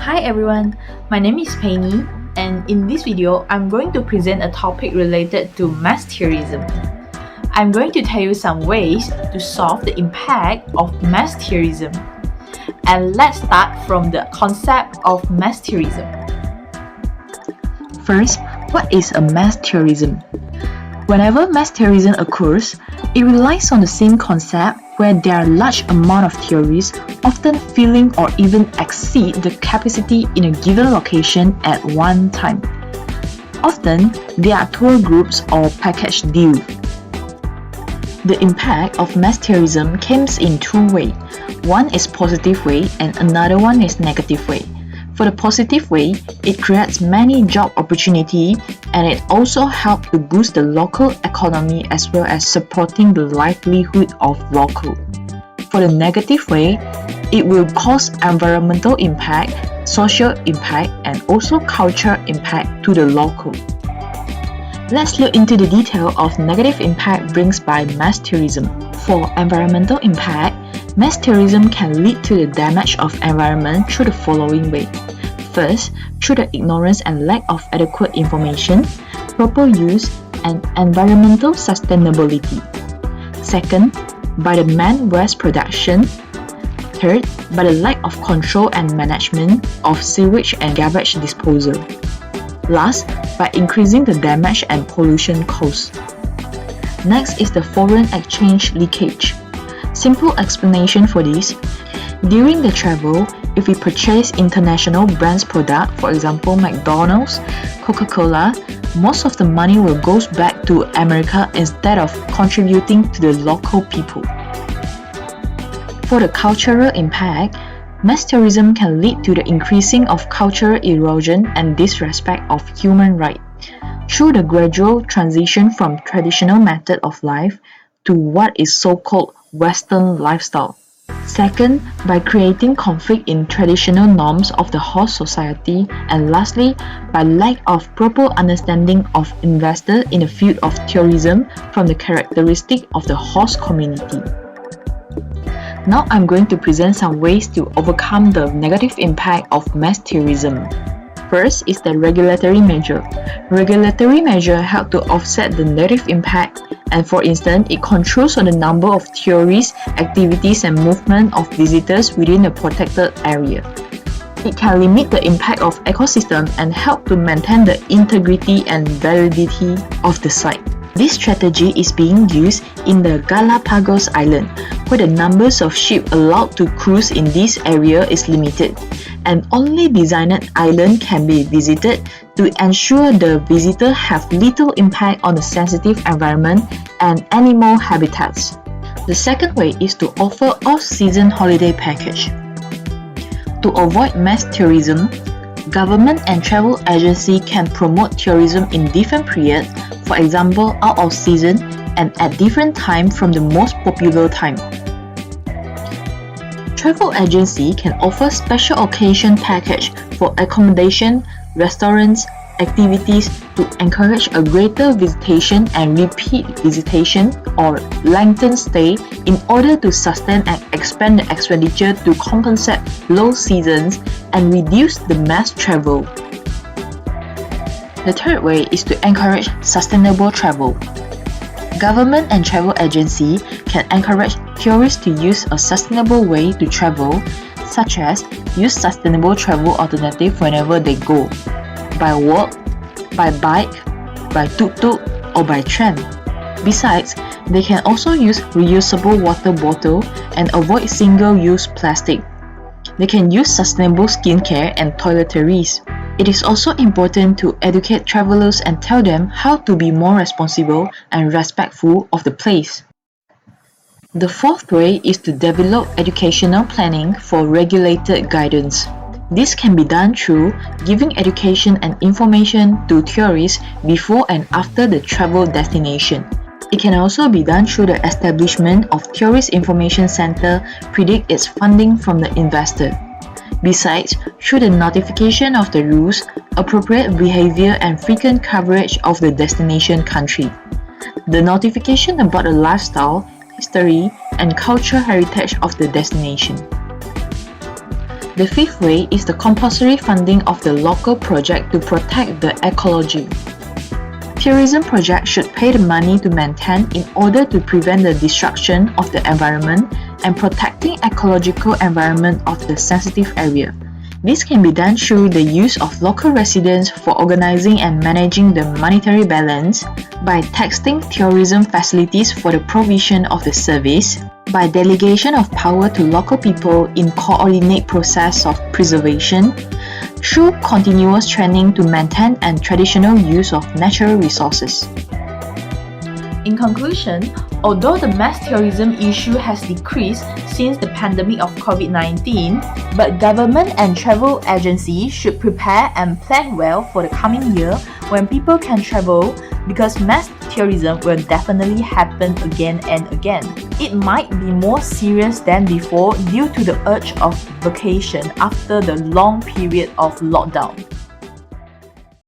Hi everyone, my name is Pei Ni, and in this video, I'm going to present a topic related to mass tourism. I'm going to tell you some ways to solve the impact of mass tourism. And let's start from the concept of mass tourism. First, what is a mass tourism? Whenever mass tourism occurs, it relies on the same concept where there are large amount of tourists often filling or even exceed the capacity in a given location at one time. Often, there are tour groups or package deals. The impact of mass tourism comes in two ways. One is positive way and another one is negative way. For the positive way, it creates many job opportunities and it also helps to boost the local economy as well as supporting the livelihood of local. For the negative way, it will cause environmental impact, social impact, and also cultural impact to the local. Let's look into the detail of negative impact brings by mass tourism. For environmental impact, mass tourism can lead to the damage of environment through the following way. First, through the ignorance and lack of adequate information, proper use, and environmental sustainability. Second, by the man-waste production. Third, by the lack of control and management of sewage and garbage disposal. Last, by increasing the damage and pollution caused. Next is the foreign exchange leakage. Simple explanation for this. During the travel, if we purchase international brands product, for example McDonald's, Coca-Cola, most of the money will go back to America instead of contributing to the local people. For the cultural impact, mass tourism can lead to the increasing of cultural erosion and disrespect of human rights through the gradual transition from traditional method of life to what is so-called Western lifestyle. Second, by creating conflict in traditional norms of the host society, and lastly, by lack of proper understanding of investors in the field of tourism from the characteristic of the host community. Now I'm going to present some ways to overcome the negative impact of mass tourism. First is the regulatory measure. Regulatory measure help to offset the negative impact, and for instance, it controls on the number of tourists, activities and movement of visitors within a protected area. It can limit the impact of ecosystem and help to maintain the integrity and validity of the site. This strategy is being used in the Galapagos Island, where the numbers of ships allowed to cruise in this area is limited, and only designated island can be visited to ensure the visitor have little impact on the sensitive environment and animal habitats. The second way is to offer off-season holiday package. To avoid mass tourism, government and travel agency can promote tourism in different periods, for example out of season and at different time from the most popular time. Travel agency can offer special occasion package for accommodation, restaurants, activities to encourage a greater visitation and repeat visitation or lengthen stay in order to sustain and expand the expenditure to compensate low seasons and reduce the mass travel. The third way is to encourage sustainable travel. Government and travel agency can encourage tourists to use a sustainable way to travel, such as use sustainable travel alternative whenever they go, by walk, by bike, by tuk-tuk, or by tram. Besides, they can also use reusable water bottle and avoid single-use plastic. They can use sustainable skincare and toiletries. It is also important to educate travelers and tell them how to be more responsible and respectful of the place. The fourth way is to develop educational planning for regulated guidance. This can be done through giving education and information to tourists before and after the travel destination. It can also be done through the establishment of Tourist Information Center, predict its funding from the investor. Besides, through the notification of the rules, appropriate behavior and frequent coverage of the destination country. The notification about the lifestyle, history, and cultural heritage of the destination. The fifth way is the compulsory funding of the local project to protect the ecology. Tourism projects should pay the money to maintain in order to prevent the destruction of the environment and protecting ecological environment of the sensitive area. This can be done through the use of local residents for organizing and managing the monetary balance, by taxing tourism facilities for the provision of the service, by delegation of power to local people in coordinate process of preservation, through continuous training to maintain and traditional use of natural resources. In conclusion, although the mass tourism issue has decreased since the pandemic of COVID-19, but government and travel agencies should prepare and plan well for the coming year when people can travel, because mass tourism will definitely happen again and again. It might be more serious than before due to the urge of vacation after the long period of lockdown.